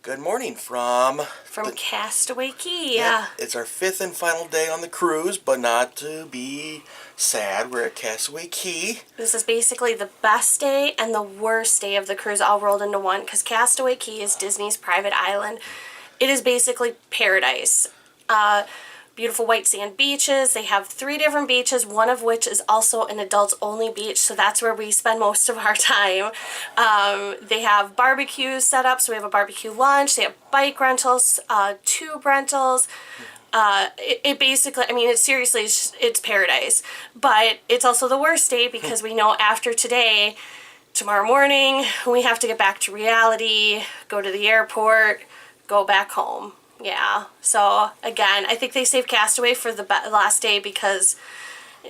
Good morning from Castaway Cay. Yeah, it's our 5th and final day on the cruise, but not to be sad. We're at Castaway Cay. This is basically the best day and the worst day of the cruise all rolled into one, because Castaway Cay is Disney's private island. It is basically paradise. Beautiful white sand beaches. They have 3 different beaches, one of which is also an adults only beach, so that's where we spend most of our time. They have barbecues set up, so we have a barbecue lunch. They have bike rentals, tube rentals. It basically, I mean, it's paradise. But it's also the worst day because we know after today, tomorrow morning, we have to get back to reality, go to the airport, go back home. Yeah, so again, I think they saved Castaway for the last day because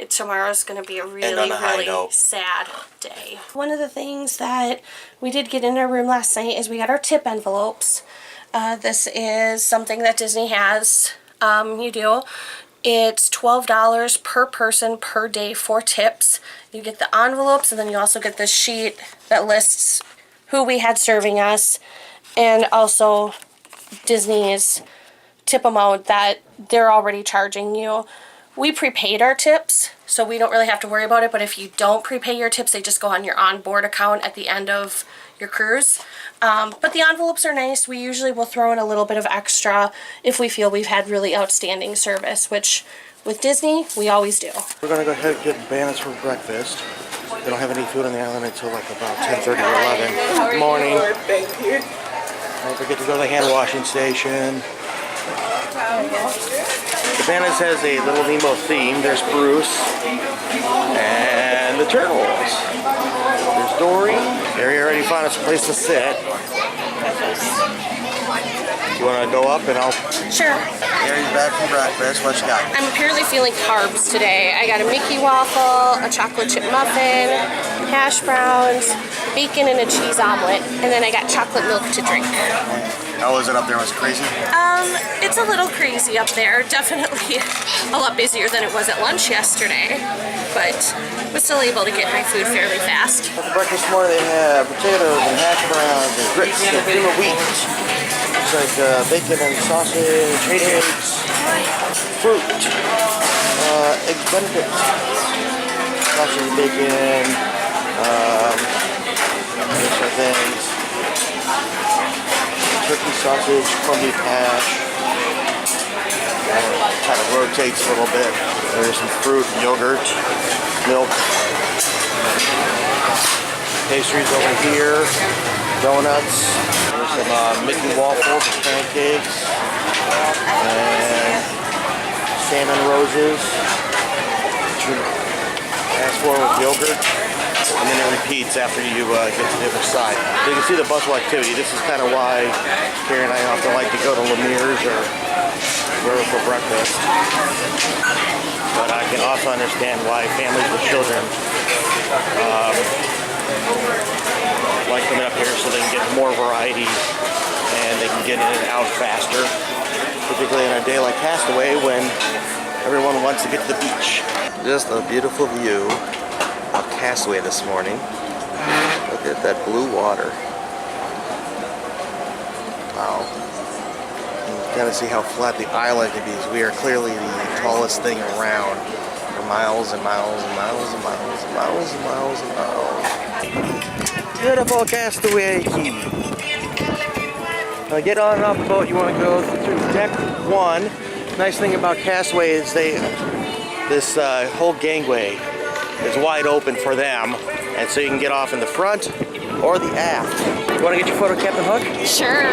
tomorrow's going to be a really sad day. One of the things that we did get in our room last night is we got our tip envelopes. This is something that Disney has. You do. It's $12 per person per day for tips. You get the envelopes, and then you also get this sheet that lists who we had serving us, and also Disney's tip amount that they're already charging you. We prepaid our tips, so we don't really have to worry about it, but if you don't prepay your tips, they just go on your onboard account at the end of your cruise. But the envelopes are nice. We usually will throw in a little bit of extra if we feel we've had really outstanding service, which with Disney, we always do. We're going to go ahead and get bananas for breakfast. They don't have any food on the island until like about 10:30 or 11. Good morning. Thank you. Don't forget to go to the hand washing station. The Bananas has a Little Nemo theme. There's Bruce and the turtles. There's Dory. Harry already found us a place to sit. You want to go up and I'll... Sure. Harry's back from breakfast. What you got? I'm apparently feeling carbs today. I got a Mickey waffle, a chocolate chip muffin, hash browns, bacon and a cheese omelet, and then I got chocolate milk to drink. How was it up there? Was it crazy? It's a little crazy up there. Definitely a lot busier than it was at lunch yesterday, but was still able to get my food fairly fast. For breakfast this morning they have potatoes and hash browns and grits and cream of wheat. It's like bacon and sausage, eggs, fruit, eggs benedict, sausage, bacon, those sort of things. Turkey sausage, corned beef hash. Kind of rotates a little bit. There's some fruit, yogurt, milk. Pastries over here. Donuts. There's some Mickey waffles and pancakes. And salmon roses. Ask for with yogurt. And then it repeats after you get to the other side. So you can see the bustle activity. This is kind of why Carrie and I often like to go to Lemires or wherever for breakfast. But I can also understand why families with children like coming up here so they can get more variety and they can get in and out faster. Particularly on a day like Castaway when everyone wants to get to the beach. Just a beautiful view of Castaway this morning. Look at that blue water. Wow. You gotta see how flat the island can be. We are clearly the tallest thing around for miles and miles and miles and miles and miles and miles and miles. Beautiful Castaway Cay. Now get on and off the boat. You want to go through deck 1. Nice thing about Castaway is this whole gangway is wide open for them, and so you can get off in the front or the aft. You want to get your photo, Captain Hook? Sure.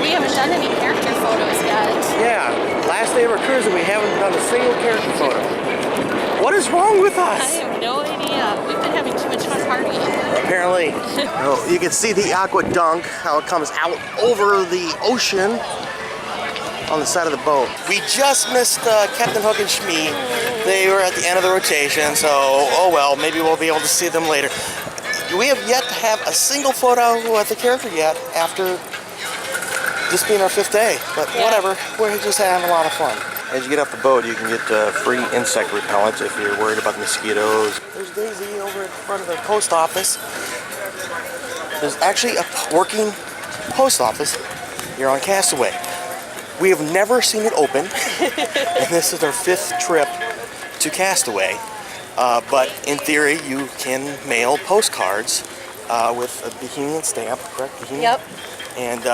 We haven't done any character photos yet. Yeah. Last day of our cruise and we haven't done a single character photo. What is wrong with us? I have no idea. We've been having too much fun partying. Apparently. Oh, you can see the aqua dunk, how it comes out over the ocean on the side of the boat. We just missed Captain Hook and Shmee. They were at the end of the rotation, so oh well, maybe we'll be able to see them later. We have yet to have a single photo with the character yet after this being our 5th day, but whatever, we're just having a lot of fun. As you get off the boat, you can get free insect repellent if you're worried about the mosquitoes. There's Daisy over in front of the post office. There's actually a working post office here on Castaway. We have never seen it open, and this is our 5th trip to Castaway. But in theory, you can mail postcards with a Bahamian stamp, correct? Bahamian? Yep. And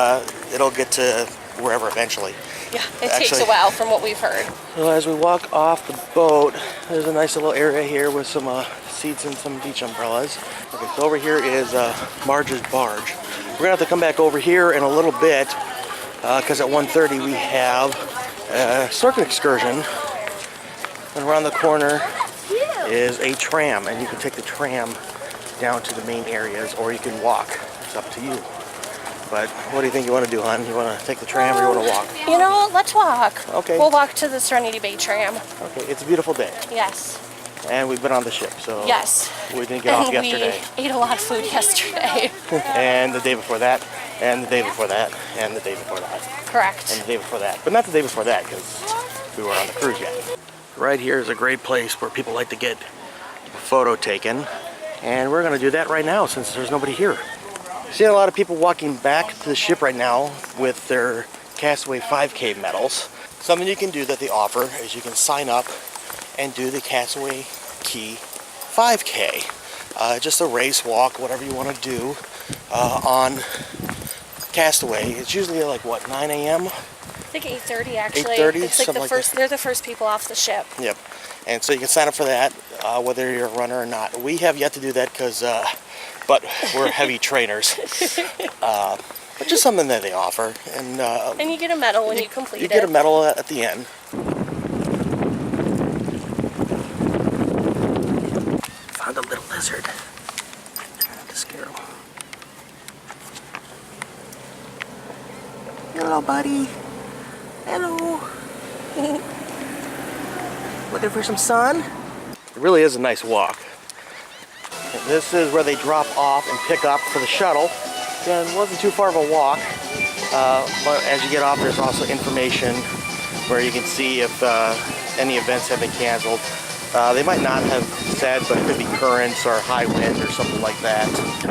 it'll get to wherever eventually. Yeah, it takes a while from what we've heard. So as we walk off the boat, there's a nice little area here with some seats and some beach umbrellas. Okay, so over here is Marge's Barge. We're gonna have to come back over here in a little bit because at 1:30 we have a snorkeling excursion. And around the corner is a tram, and you can take the tram down to the main areas, or you can walk. It's up to you. But what do you think you want to do, hon? You want to take the tram or you want to walk? You know, let's walk. Okay. We'll walk to the Serenity Bay tram. Okay, it's a beautiful day. Yes. And we've been on the ship, so Yes. we didn't get off yesterday. We ate a lot of food yesterday. And the day before that, and the day before that, and the day before that. Correct. And the day before that. But not the day before that, because we weren't on the cruise yet. Right here is a great place where people like to get a photo taken. And we're going to do that right now since there's nobody here. Seeing a lot of people walking back to the ship right now with their Castaway 5K medals. Something you can do that they offer is you can sign up and do the Castaway Cay 5K. Just a race, walk, whatever you want to do on Castaway. It's usually like what, 9 a.m.? I think 8:30 actually. 8:30, it's like something the like first. that. They're the first people off the ship. Yep. And so you can sign up for that, whether you're a runner or not. We have yet to do that because, but we're heavy trainers. But just something that they offer, and you get a medal when you complete it. You get a medal at the end. Found a little lizard. To scare him. Hello, buddy. Hello. Looking for some sun? It really is a nice walk. And this is where they drop off and pick up for the shuttle. And it wasn't too far of a walk, but as you get off, there's also information where you can see if any events have been canceled. They might not have said, but it could be currents or high wind or something like that.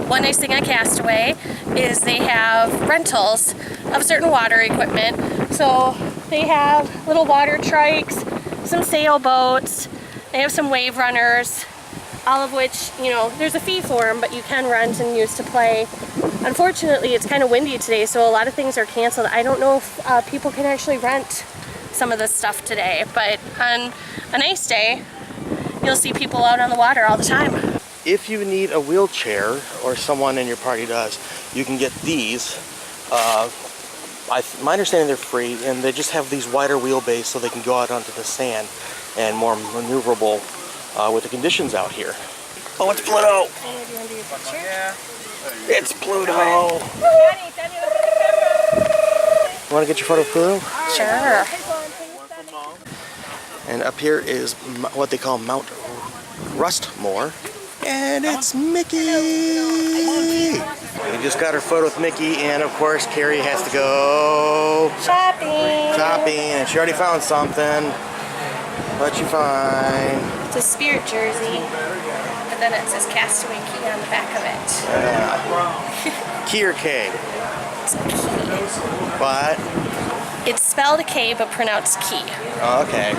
One nice thing on Castaway is they have rentals of certain water equipment. So they have little water trikes, some sailboats, they have some wave runners, all of which, you know, there's a fee for them, but you can rent and use to play. Unfortunately, it's kind of windy today, so a lot of things are canceled. I don't know if people can actually rent some of this stuff today, but on a nice day, you'll see people out on the water all the time. If you need a wheelchair, or someone in your party does, you can get these. My understanding they're free, and they just have these wider wheelbase so they can go out onto the sand and more maneuverable with the conditions out here. Oh, it's Pluto! Yeah. It's Pluto! You want to get your photo of Pluto? Sure. And up here is what they call Mount Rustmore. And it's Mickey! We just got her photo with Mickey, and of course Carrie has to go shopping, and she already found something. What'd you find? It's a Spirit jersey, but then it says Castaway Cay on the back of it. Key or K? It's Key. What? It's spelled K, but pronounced Key. Oh, okay.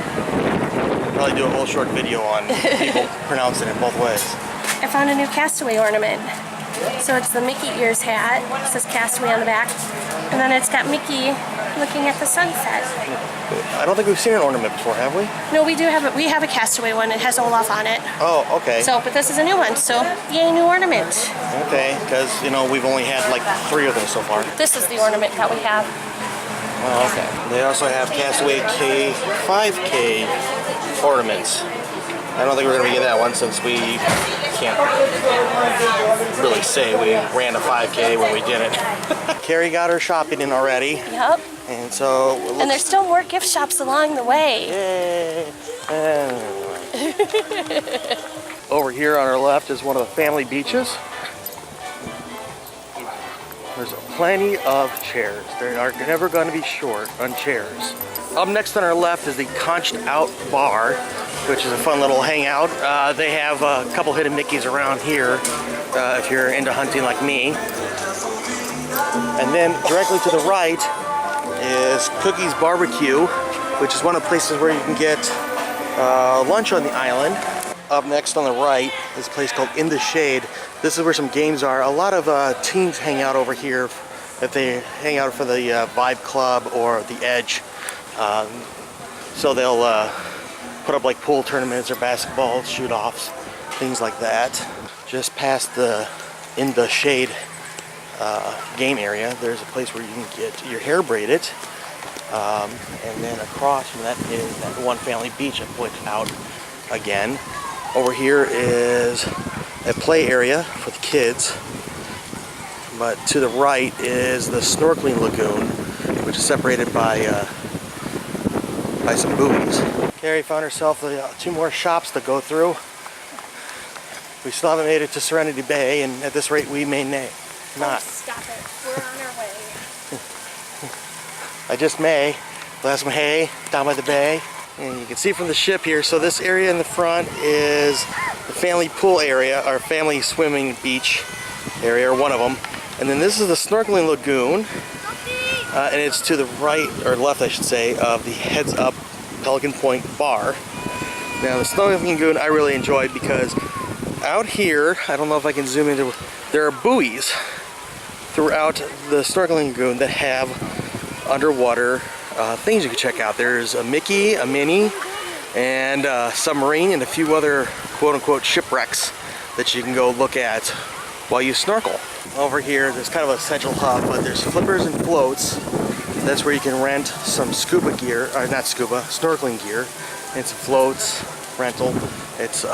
Probably do a whole short video on people pronouncing it both ways. I found a new Castaway ornament. So it's the Mickey ears hat. It says Castaway on the back. And then it's got Mickey looking at the sunset. I don't think we've seen an ornament before, have we? No, we do have it. We have a Castaway one. It has Olaf on it. Oh, okay. So, but this is a new one. So, yay, new ornament. Okay, because, you know, we've only had like 3 of them so far. This is the ornament that we have. Oh, okay. They also have Castaway Cay 5K ornaments. I don't think we're going to get that one since we can't really say we ran a 5K when we didn't. Carrie got her shopping in already. Yep. And so... And there's still more gift shops along the way. Yay! Over here on our left is one of the family beaches. There's plenty of chairs. They are never going to be short on chairs. Up next on our left is the Conched Out Bar, which is a fun little hangout. They have a couple hidden Mickeys around here if you're into hunting like me. And then directly to the right is Cookie's Barbecue, which is one of the places where you can get lunch on the island. Up next on the right is a place called In the Shade. This is where some games are. A lot of teens hang out over here if they hang out for the Vibe Club or the Edge. So they'll put up like pool tournaments or basketball shoot-offs, things like that. Just past the In the Shade game area, there's a place where you can get your hair braided. And then across from that is that one family beach I pointed out again. Over here is a play area for the kids. But to the right is the Snorkeling Lagoon, which is separated by some buoys. Carrie found herself 2 more shops to go through. We still haven't made it to Serenity Bay, and at this rate we may not. Oh, stop it. We're on our way. I just may. Last hay down by the bay. And you can see from the ship here, so this area in the front is the family pool area, or family swimming beach area, or one of them. And then this is the Snorkeling Lagoon, and it's to the right, or left I should say, of the Heads Up Pelican Point Bar. Now the Snorkeling Lagoon I really enjoyed because out here, I don't know if I can zoom into, there are buoys throughout the Snorkeling Lagoon that have underwater things you can check out. There's a Mickey, a Minnie, and a submarine, and a few other quote-unquote shipwrecks that you can go look at while you snorkel. Over here, there's kind of a central hub, but there's flippers and floats. That's where you can rent some scuba gear, or not scuba, snorkeling gear, and some floats rental. It's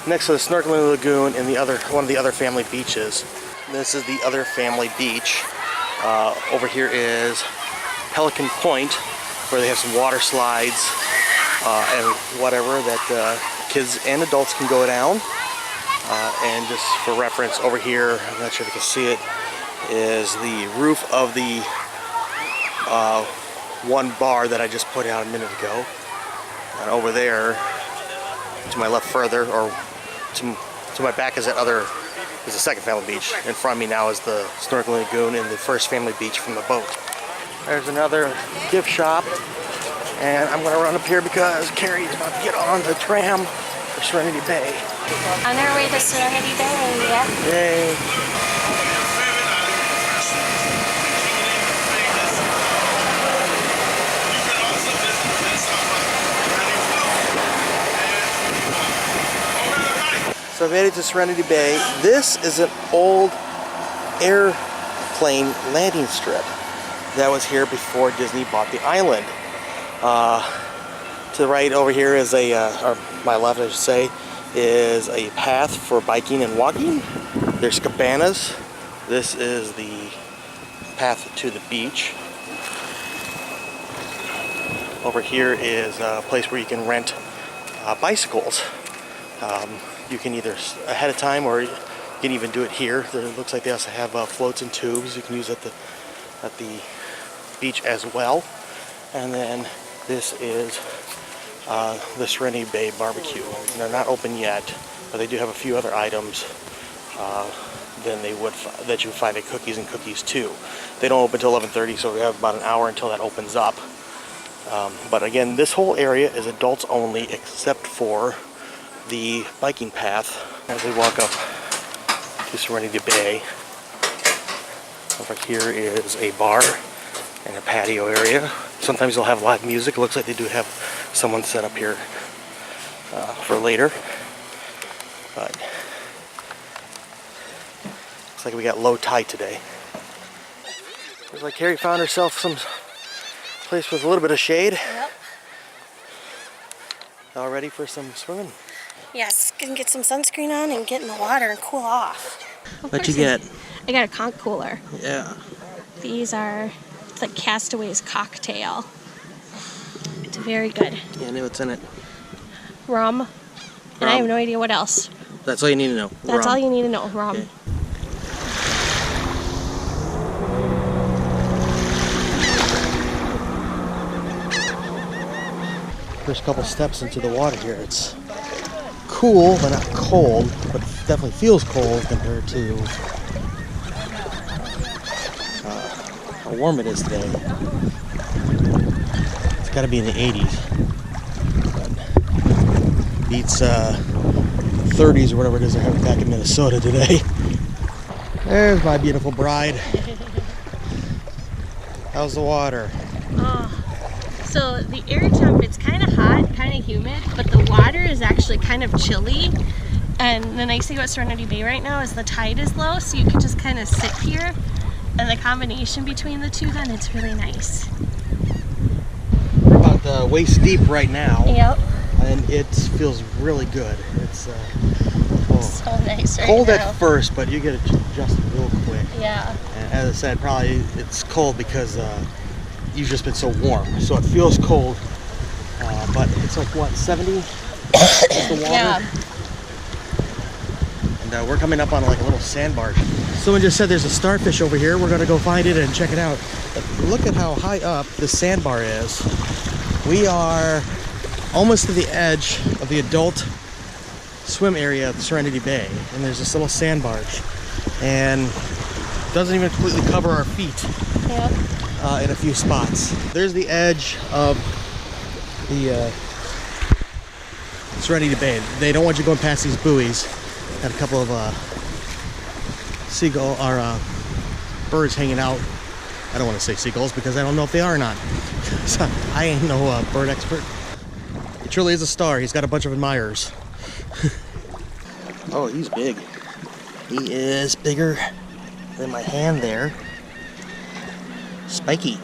next to the Snorkeling Lagoon and one of the other family beaches. This is the other family beach. Over here is Pelican Point, where they have some water slides and whatever that kids and adults can go down. And just for reference, over here, I'm not sure if you can see it, is the roof of the one bar that I just put out a minute ago. And over there, to my left further, or to my back is is the second family beach. In front of me now is the Snorkeling Lagoon and the first family beach from the boat. There's another gift shop, and I'm gonna run up here because Carrie's about to get on the tram for Serenity Bay. On our way to Serenity Bay, yeah. Yay. So I made it to Serenity Bay. This is an old airplane landing strip that was here before Disney bought the island. To the right over here is or my left I should say, is a path for biking and walking. There's cabanas. This is the path to the beach. Over here is a place where you can rent bicycles. You can either ahead of time, or you can even do it here. It looks like they also have floats and tubes you can use at the beach as well. And then this is the Serenity Bay Barbecue. And they're not open yet, but they do have a few other items than that you find at Cookies and Cookies too. They don't open until 11:30, so we have about an hour until that opens up. But again, this whole area is adults only, except for the biking path as we walk up to Serenity Bay. Over here is a bar and a patio area. Sometimes they'll have live music. It looks like they do have someone set up here for later. But looks like we got low tide today. Looks like Carrie found herself some place with a little bit of shade. Yep. All ready for some swimming? Yes, can get some sunscreen on and get in the water and cool off. What'd you get? I got a conch cooler. Yeah. These are, it's like Castaway's cocktail. It's very good. Yeah, I know what's in it. Rum. And I have no idea what else. That's all you need to know. That's all you need to know. Rum. Okay. First couple steps into the water here. It's cool, but not cold, but it definitely feels cold compared to how warm it is today. It's got to be in the 80s. But beats 30s or whatever it is they're having back in Minnesota today. There's my beautiful bride. How's the water? So the air temp, it's kind of hot, kind of humid, but the water is actually kind of chilly. And the nice thing about Serenity Bay right now is the tide is low, so you can just kind of sit here. And the combination between the two, then it's really nice. We're about waist deep right now. Yep. And it feels really good. It's So nice right cold now. at first, but you get adjusted real quick. Yeah. And as I said, probably it's cold because you've just been so warm. So it feels cold, but it's like what, 70? The water? Yeah. And we're coming up on like a little sandbar. Someone just said there's a starfish over here. We're gonna go find it and check it out. But look at how high up the sandbar is. We are almost to the edge of the adult swim area of Serenity Bay, and there's this little sand barge, and it doesn't even completely cover our feet. Yep. In a few spots. There's the edge of the Serenity Bay. They don't want you going past these buoys. Got a couple of seagull or birds hanging out. I don't want to say seagulls because I don't know if they are or not. So I ain't no bird expert. He truly is a star. He's got a bunch of admirers. Oh, he's big. He is bigger than my hand there. Spiky.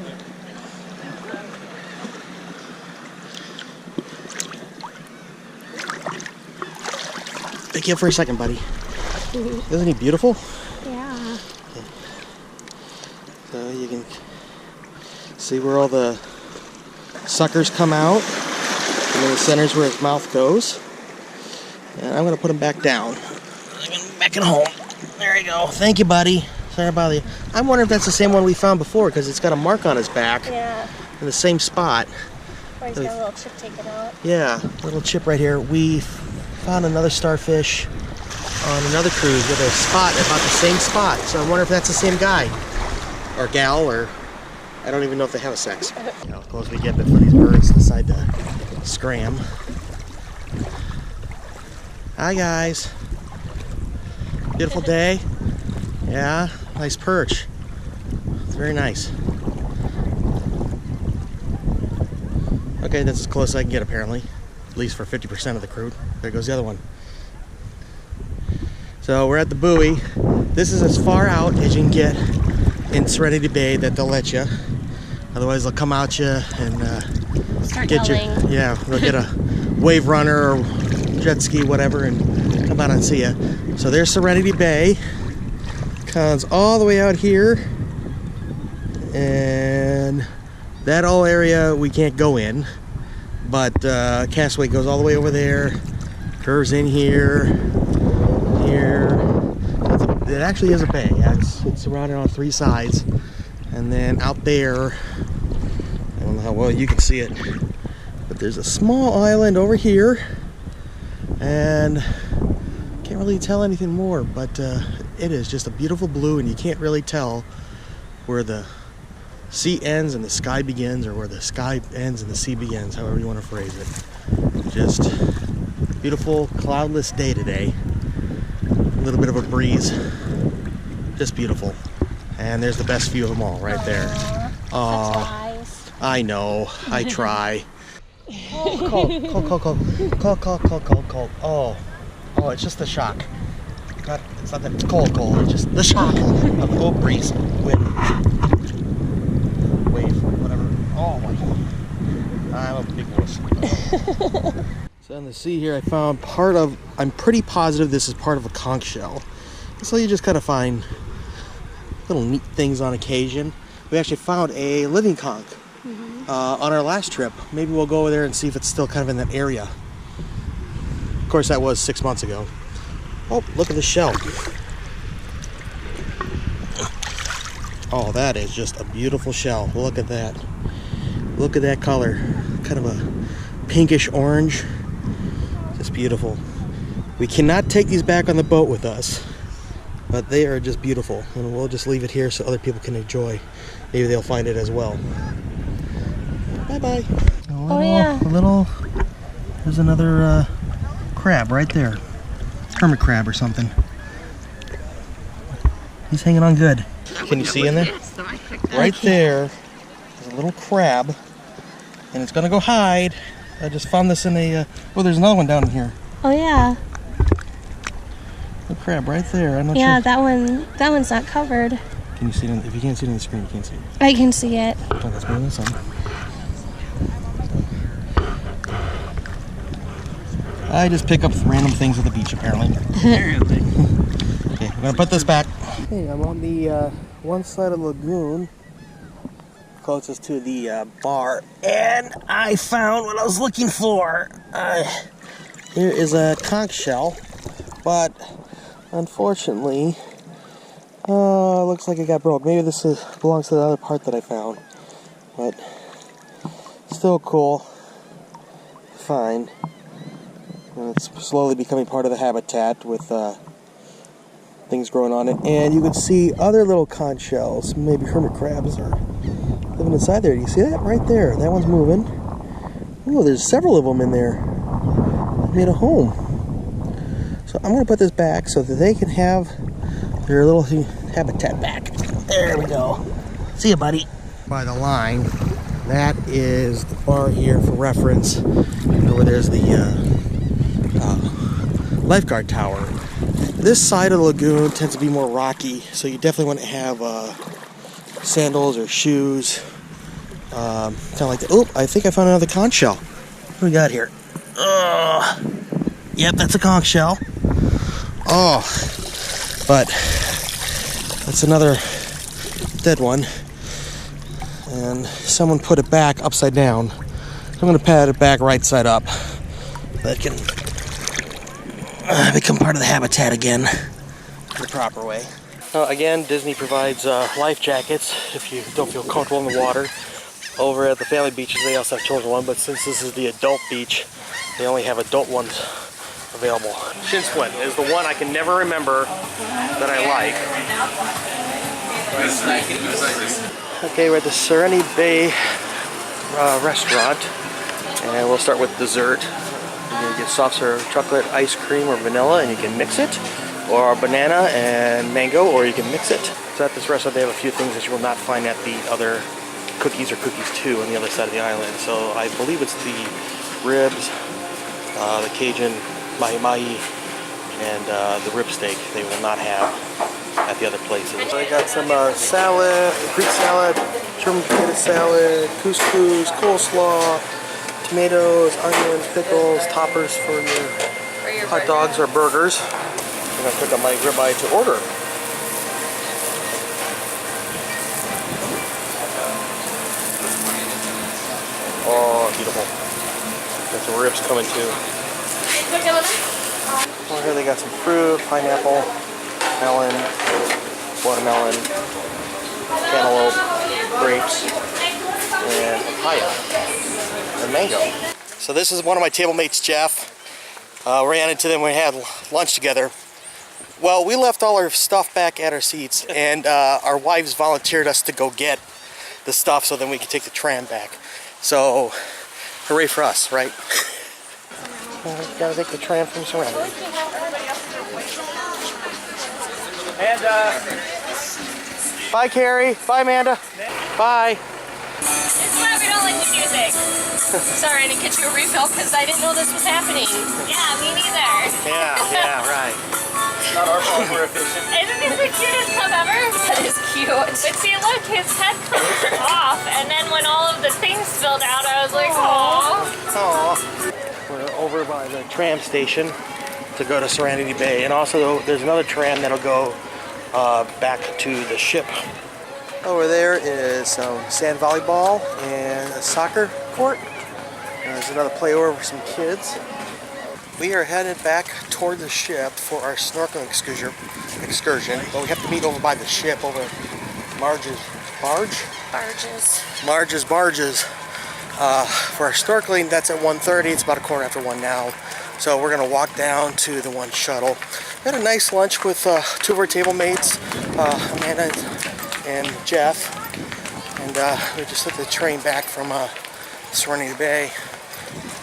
Pick you up for a second, buddy. Isn't he beautiful? Yeah. Okay. So you can see where all the suckers come out. And then the center's where his mouth goes. And I'm going to put him back down. Back at home. There you go. Thank you, buddy. Sorry about you. I'm wondering if that's the same one we found before because it's got a mark on his back. Yeah. In the same spot. Or he's got a little chip taken out. Yeah, a little chip right here. We found another starfish on another cruise with a spot about the same spot. So I wonder if that's the same guy or gal, or I don't even know if they have a sex. You know, as close as we get before these birds decide to scram. Hi guys. Beautiful day. Yeah, nice perch. It's very nice. Okay, that's as close as I can get apparently. At least for 50% of the crew. There goes the other one. So we're at the buoy. This is as far out as you can get in Serenity Bay that they'll let you. Otherwise they'll come out you and Start get yelling. you. Yeah, they'll get a wave runner or jet ski, whatever, and come out and see you. So there's Serenity Bay. Comes all the way out here, and that whole area we can't go in, but Castaway goes all the way over there, curves in here. It actually is a bay. It's surrounded on three sides, and then out there, I don't know how well you can see it, but there's a small island over here, and can't really tell anything more, but it is just a beautiful blue, and you can't really tell where the sea ends and the sky begins, or where the sky ends and the sea begins, however you want to phrase it. Just beautiful cloudless day today. A little bit of a breeze. Just beautiful. And there's the best view of them all right there. Oh, I know. I try. Cold. Oh, it's just the shock. It's not that it's cold. It's just the shock of the cold breeze, wind, wave, whatever. Oh my God. I'm a big wuss. So in the sea here, I found part of. I'm pretty positive this is part of a conch shell. So you just kind of find little neat things on occasion. We actually found a living conch on our last trip. Maybe we'll go over there and see if it's still kind of in that area. Of course, that was 6 months ago. Oh, look at the shell. Oh, that is just a beautiful shell. Look at that. Look at that color. Kind of a pinkish orange. Just beautiful. We cannot take these back on the boat with us But they are just beautiful, and we'll just leave it here so other people can enjoy. Maybe they'll find it as well. Bye-bye. There's another crab right there. Hermit crab or something. He's hanging on good. Can you see in there? Right there is a little crab, and it's gonna go hide. I just found this in a, oh, there's another one down in here. Oh yeah. The crab right there. I'm not Yeah, sure. that one's not covered. Can you see it? If you can't see it on the screen, you can't see it. I can see it. Oh, that's moving the sun. I just pick up random things at the beach, apparently. Okay, I'm gonna put this back. Hey, I'm on the one side of the lagoon, closest to the bar, and I found what I was looking for. Here is a conch shell, but unfortunately, it looks like it got broke. Maybe this belongs to the other part that I found, but still cool. Fine. And it's slowly becoming part of the habitat with things growing on it. And you can see other little conch shells, maybe hermit crabs are living inside there. Do you see that? Right there. That one's moving. Oh, there's several of them in there. They made a home. So I'm going to put this back so that they can have their little habitat back. There we go. See you, buddy. By the line, that is the bar here for reference. Where there's the lifeguard tower. This side of the lagoon tends to be more rocky, so you definitely want to have sandals or shoes. Kind of like that. Oh, I think I found another conch shell. What do we got here? Yep, that's a conch shell. Oh, but that's another dead one. And someone put it back upside down. I'm going to pat it back right side up. That can become part of the habitat again the proper way. Again, Disney provides life jackets if you don't feel comfortable in the water. Over at the family beaches, they also have children one, but since this is the adult beach, they only have adult ones available. Shin splint is the one I can never remember that I like. Okay, we're at the Serenity Bay restaurant, and we'll start with dessert. You can get soft serve chocolate, ice cream, or vanilla, and you can mix it, or banana and mango, or you can mix it. So at this restaurant, they have a few things that you will not find at the other cookies or cookies too on the other side of the island. So I believe it's the ribs, the Cajun mahi-mahi, and the rib steak they will not have at the other places. So I got some salad, Greek salad, German potato salad, couscous, coleslaw, tomatoes, onions, pickles, toppers for your hot dogs or burgers. I'm going to pick up my ribeye to order. Oh, beautiful. Got some ribs coming too. Over here they got some fruit, pineapple, melon, watermelon, cantaloupe, grapes, and papaya, and mango. So this is one of my table mates, Jeff. Ran into them when we had lunch together. Well, we left all our stuff back at our seats, and our wives volunteered us to go get the stuff so then we could take the tram back. So, hooray for us, right? Gotta take the tram from Serenity. And, bye, Carrie. Bye, Amanda. Bye. This is why we don't like the music. Sorry, I didn't get you a refill because I didn't know this was happening. Yeah, me neither. Yeah, right. Not our fault, we're efficient. Isn't this the cutest club ever? That is cute. But see, look, his head comes off, and then when all of the things spilled out, I was like, aww. We're over by the tram station to go to Serenity Bay, and also there's another tram that'll go back to the ship. Over there is some sand volleyball and a soccer court. There's another playover for some kids. We are headed back toward the ship for our snorkeling excursion. But we have to meet over by the ship over Marge's barges. For our snorkeling, that's at 1:30. It's about a quarter after 1 now. So we're gonna walk down to the one shuttle. We had a nice lunch with 2 of our table mates, Amanda and Jeff. And we just took the train back from Serenity Bay.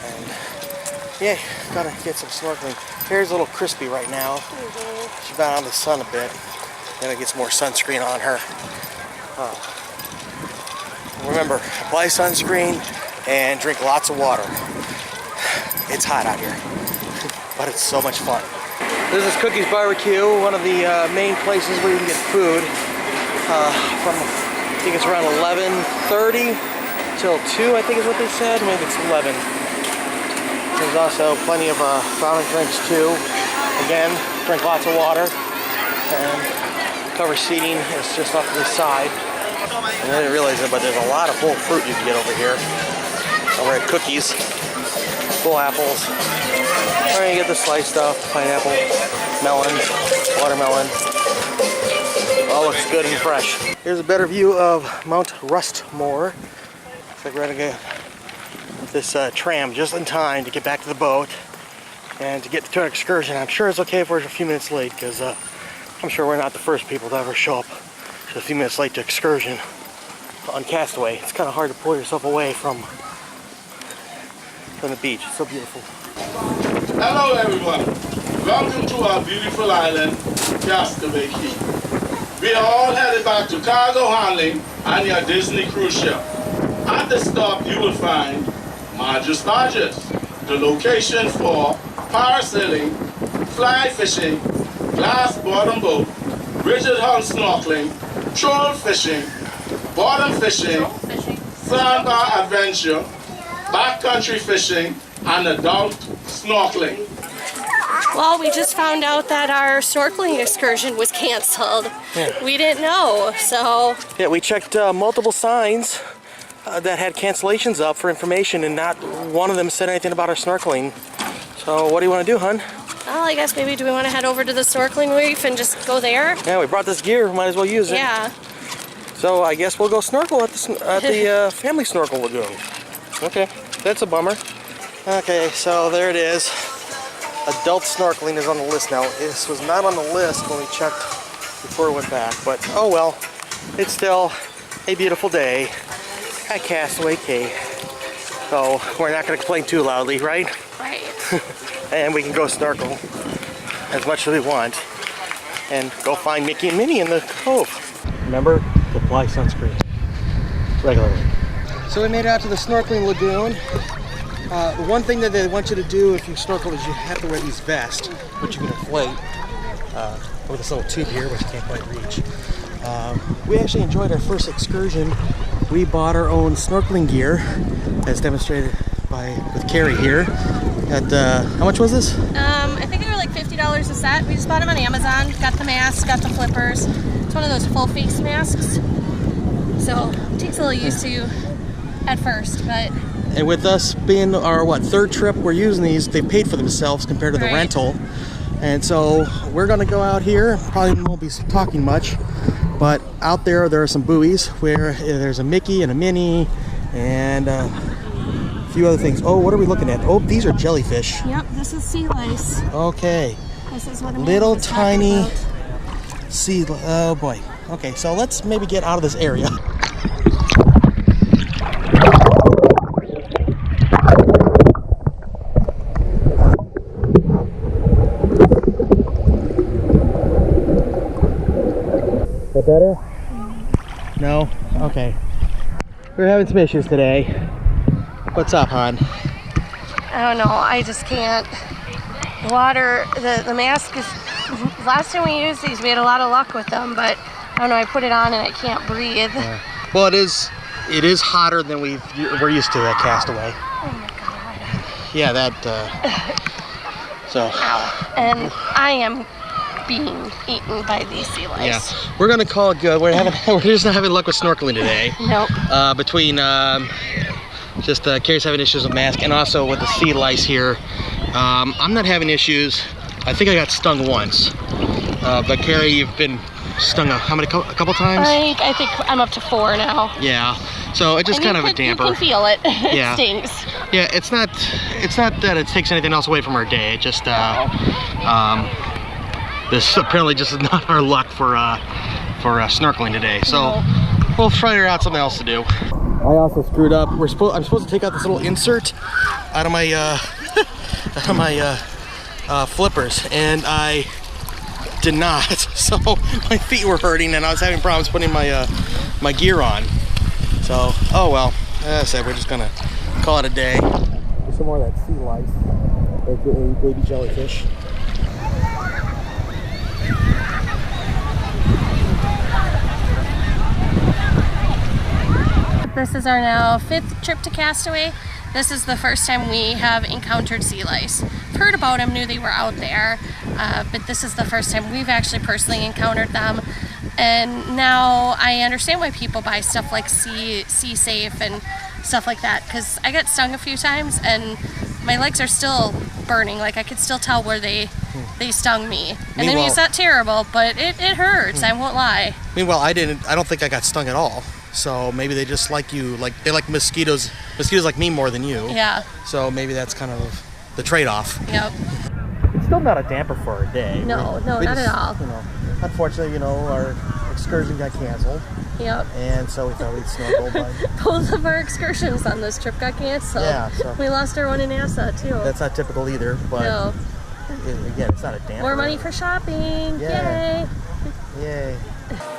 And yeah, gotta get some snorkeling. Hair's a little crispy right now. She's been out in the sun a bit. Then it gets more sunscreen on her. Remember, apply sunscreen and drink lots of water. It's hot out here, but it's so much fun. This is Cookie's Barbecue, one of the main places where you can get food. From, I think it's around 11:30 till 2, I think is what they said. Maybe it's 11. There's also plenty of fountain drinks too. Again, drink lots of water. And cover seating is just off to the side. And I didn't realize it, but there's a lot of whole fruit you can get over here. Over at Cookies. Full apples. Or you get the sliced stuff, pineapple, melon, watermelon. All looks good and fresh. Here's a better view of Mount Rustmore. Looks like we're gonna get this tram just in time to get back to the boat and to get to our excursion. I'm sure it's okay if we're a few minutes late, because I'm sure we're not the first people to ever show up just a few minutes late to excursion on Castaway. It's kind of hard to pull yourself away from the beach. It's so beautiful. Hello everyone. Welcome to our beautiful island, Castaway Cay. We are all headed back to cargo handling on your Disney cruise ship. At the stop you will find Marge's Barges, the location for parasailing, fly fishing, glass bottom boat, rigid hull snorkeling, troll fishing, bottom fishing, sandbar adventure, backcountry fishing, and adult snorkeling. Well, we just found out that our snorkeling excursion was canceled. Yeah. We didn't know, so... Yeah, we checked multiple signs that had cancellations up for information, and not one of them said anything about our snorkeling. So what do you want to do, hun? Well, I guess maybe do we want to head over to the snorkeling reef and just go there? Yeah, we brought this gear. Might as well use it. Yeah. So I guess we'll go snorkel at the family snorkel lagoon. Okay, that's a bummer. Okay, so there it is. Adult snorkeling is on the list now. This was not on the list when we checked before we went back, but oh well. It's still a beautiful day at Castaway Cay. So we're not going to complain too loudly, right? Right. And we can go snorkel as much as we want and go find Mickey and Minnie in the cove. Remember, apply sunscreen regularly. So we made it out to the snorkeling lagoon. The one thing that they want you to do if you snorkel is you have to wear these vests, which you can inflate with this little tube here, which you can't quite reach. We actually enjoyed our first excursion. We bought our own snorkeling gear, as demonstrated with Carrie here. At how much was this? I think they were like $50 a set. We just bought them on Amazon. Got the mask, got the flippers. It's one of those full face masks. So it takes a little used to at first, but... And with us being our, third trip we're using these, they paid for themselves compared to the rental. And so we're gonna go out here, probably won't be talking much, but out there are some buoys where there's a Mickey and a Minnie and a few other things. Oh, what are we looking at? Oh, these are jellyfish. Yep, this is sea lice. Okay. This is what little tiny sea, oh boy. Okay, so let's maybe get out of this area. Is that better? No? Okay. We're having some issues today. What's up, hon? I don't know, I just can't. The water, the mask is, last time we used these we had a lot of luck with them, but I don't know, I put it on and I can't breathe. Well, it is hotter than we're used to at Castaway. Oh my god. Yeah, that, so. Ow. And I am being eaten by these sea lice. Yeah, we're gonna call it good. We're just not having luck with snorkeling today. Nope. Between just Carrie's having issues with mask and also with the sea lice here. I'm not having issues. I think I got stung once. But Carrie, you've been stung a couple times? I think I'm up to 4 now. Yeah. So it's just kind of a damper. You can feel it. It Yeah. stings. Yeah, it's not that it takes anything else away from our day. It just this apparently just is not our luck for snorkeling today. So we'll figure out something else to do. I also screwed up. I'm supposed to take out this little insert out of my flippers, and I did not. So my feet were hurting, and I was having problems putting my gear on. So oh well. As I said, we're just gonna call it a day. There's some more of that sea lice, aka baby jellyfish. This is our now 5th trip to Castaway. This is the first time we have encountered sea lice. Heard about them, knew they were out there, but this is the first time we've actually personally encountered them. And now I understand why people buy stuff like Sea Safe and stuff like that, because I got stung a few times and my legs are still burning. Like I could still tell where they stung me. And then it's not terrible, but it hurts, I won't lie. Meanwhile, I don't think I got stung at all. So maybe they just like you, like they like mosquitoes like me more than you. Yeah. So maybe that's kind of the trade-off. Yep. It's still not a damper for our day. No, not at all. You know, unfortunately, our excursion got canceled. Yep. And so we thought we'd snorkel, but both of our excursions on this trip got canceled. Yeah, so we lost our one in Nassau too. That's not typical either, but no. Again, it's not a damper. More money for shopping. Yeah. Yay. Yay.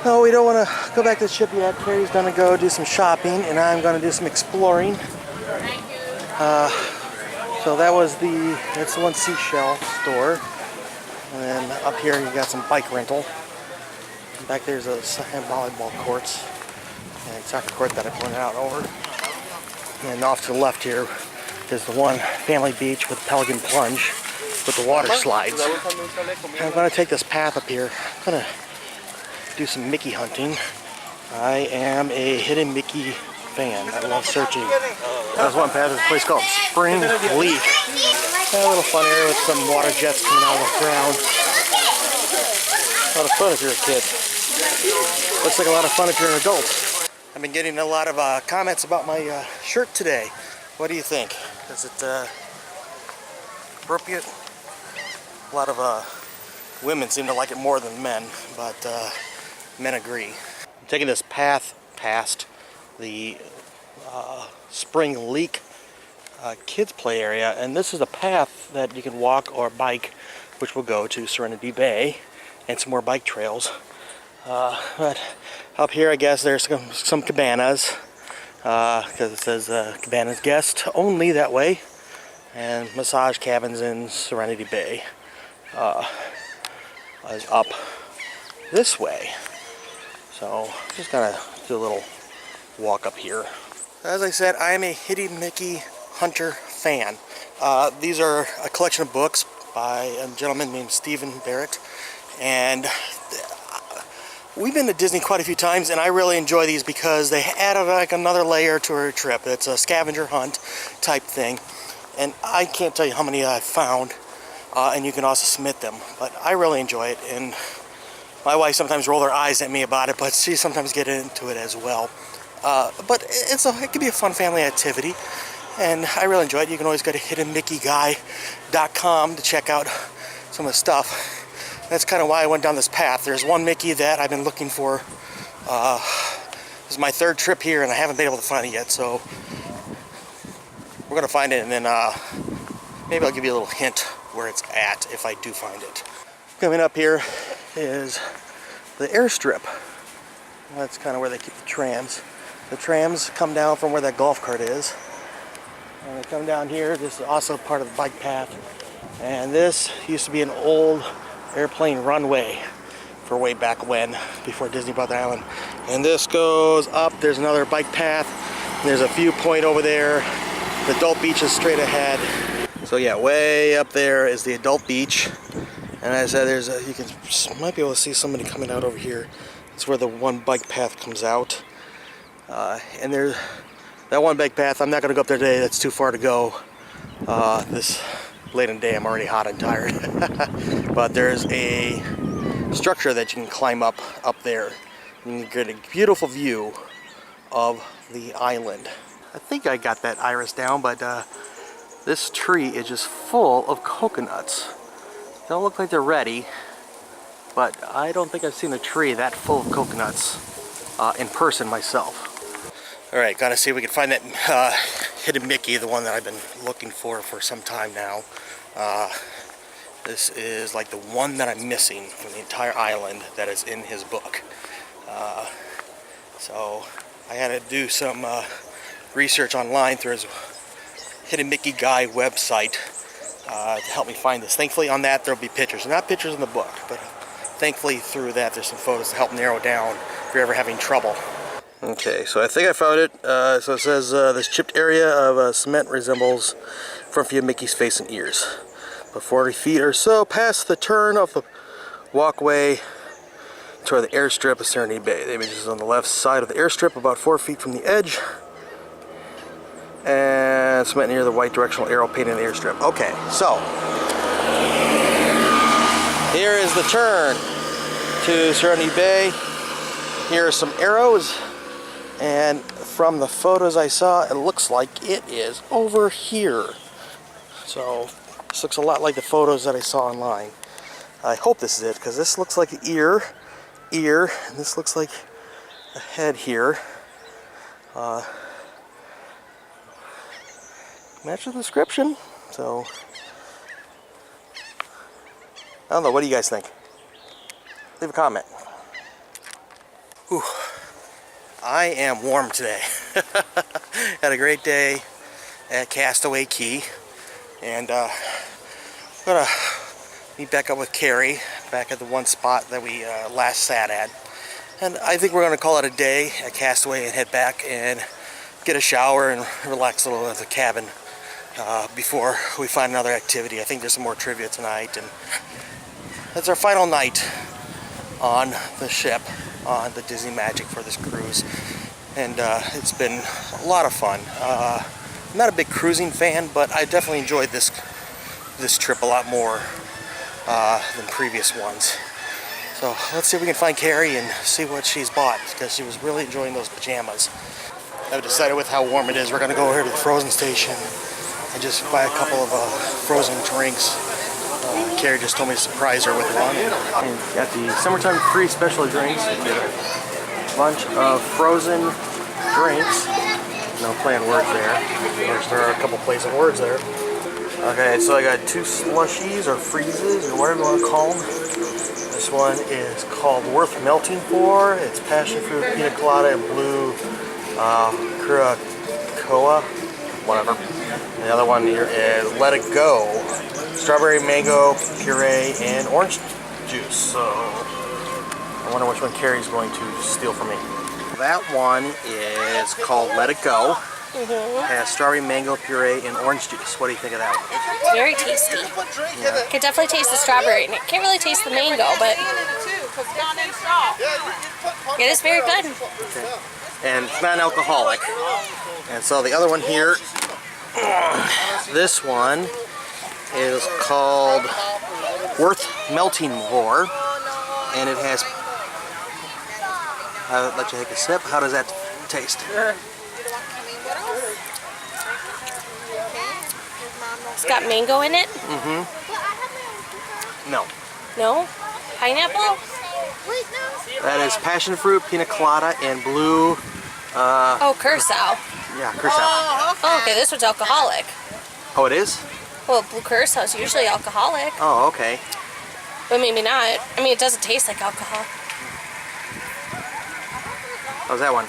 No, we don't want to go back to the ship yet. Carrie's gonna go do some shopping, and I'm gonna do some exploring. So that's the one seashell store, and then up here you got some bike rental. And back there's a volleyball courts and soccer court that I pointed out over. And off to the left here is the one family beach with Pelican Plunge with the water slides. And I'm gonna take this path up here. I'm gonna do some Mickey hunting. I am a hidden Mickey fan. I love searching. There's one path, there's a place called Spring Leak. A little fun area with some water jets coming out of the ground. A lot of fun if you're a kid. Looks like a lot of fun if you're an adult. I've been getting a lot of comments about my shirt today. What do you think? Is it appropriate? A lot of women seem to like it more than men, but men agree. I'm taking this path past the Spring Leak kids play area, and this is a path that you can walk or bike, which will go to Serenity Bay and some more bike trails. But up here I guess there's some cabanas, because it says cabanas guest only that way, and massage cabins in Serenity Bay is up this way. So just gonna do a little walk up here. As I said, I am a Hidden Mickey Hunter fan. These are a collection of books by a gentleman named Stephen Barrett, and we've been to Disney quite a few times, and I really enjoy these because they added like another layer to our trip. It's a scavenger hunt type thing, and I can't tell you how many I've found, and you can also submit them, but I really enjoy it. And my wife sometimes rolls her eyes at me about it, but she sometimes gets into it as well. But it can be a fun family activity, and I really enjoy it. You can always go to hiddenmickeyguy.com to check out some of the stuff. That's kind of why I went down this path. There's one Mickey that I've been looking for. This is my third trip here, and I haven't been able to find it yet, so we're going to find it, and then maybe I'll give you a little hint where it's at if I do find it. Coming up here is the airstrip. That's kind of where they keep the trams. The trams come down from where that golf cart is. And they come down here. This is also part of the bike path. And this used to be an old airplane runway for way back when, before Disney bought the island. And this goes up. There's another bike path. There's a viewpoint over there. The adult beach is straight ahead. So yeah, way up there is the adult beach. And as I said, you might be able to see somebody coming out over here. It's where the one bike path comes out. And there's that one bike path. I'm not going to go up there today. That's too far to go. This late in the day, I'm already hot and tired. But there's a structure that you can climb up there. You can get a beautiful view of the island. I think I got that iris down, but This tree is just full of coconuts. Don't look like they're ready, but I don't think I've seen a tree that full of coconuts in person myself. All right, gotta see if we can find that hidden Mickey, the one that I've been looking for some time now. This is like the one that I'm missing from the entire island that is in his book. So I had to do some research online through his Hidden Mickey Guy website to help me find this. Thankfully on that there'll be pictures. Not pictures in the book, but thankfully through that there's some photos to help narrow down if you're ever having trouble. Okay, so I think I found it. So it says this chipped area of cement resembles front view of Mickey's face and ears. About 40 feet or so past the turn of the walkway toward the airstrip of Serenity Bay. The image is on the left side of the airstrip, about 4 feet from the edge. And cement near the white directional arrow painted in the airstrip. Okay, so here is the turn to Serenity Bay. Here are some arrows, and from the photos I saw, it looks like it is over here. So this looks a lot like the photos that I saw online. I hope this is it, because this looks like an ear, and this looks like a head here. Match the description. So I don't know, what do you guys think? Leave a comment. Whew. I am warm today. Had a great day at Castaway Cay, and I'm gonna meet back up with Carrie back at the one spot that we last sat at, and I think we're gonna call it a day at Castaway and head back and get a shower and relax a little at the cabin before we find another activity. I think there's some more trivia tonight, and that's our final night on the ship on the Disney Magic for this cruise, and it's been a lot of fun. I'm not a big cruising fan, but I definitely enjoyed this trip a lot more than previous ones. So let's see if we can find Carrie and see what she's bought, because she was really enjoying those pajamas. I've decided with how warm it is, we're going to go over here to the frozen station and just buy a couple of frozen drinks. Carrie just told me to surprise her with one. And got the summertime free special drinks. You get a bunch of frozen drinks. No play on words there. Of course, there are a couple plays on words there. Okay, so I got 2 slushies or freezes or whatever you want to call them. This one is called Worth Melting For. It's passion fruit, pina colada, and blue Curacoa, whatever. And the other one here is Let It Go. Strawberry, mango, puree, and orange juice. So I wonder which one Carrie's going to steal from me. That one is called Let It Go. It has strawberry, mango, puree, and orange juice. What do you think of that one? It's very tasty. Yeah. Could definitely taste the strawberry, and it can't really taste the mango, but it is very good. Okay. And it's non-alcoholic. And so the other one here, this one is called Worth Melting For, and it has, I'll let you take a sip. How does that taste? It's got mango in it? No. No? Pineapple? That is passion fruit, pina colada, and blue. Oh, curacao. Yeah, curacao. Oh, okay, this one's alcoholic. Oh, it is? Well, blue curacao is usually alcoholic. Oh, okay. But maybe not. I mean, it doesn't taste like alcohol. How's that one?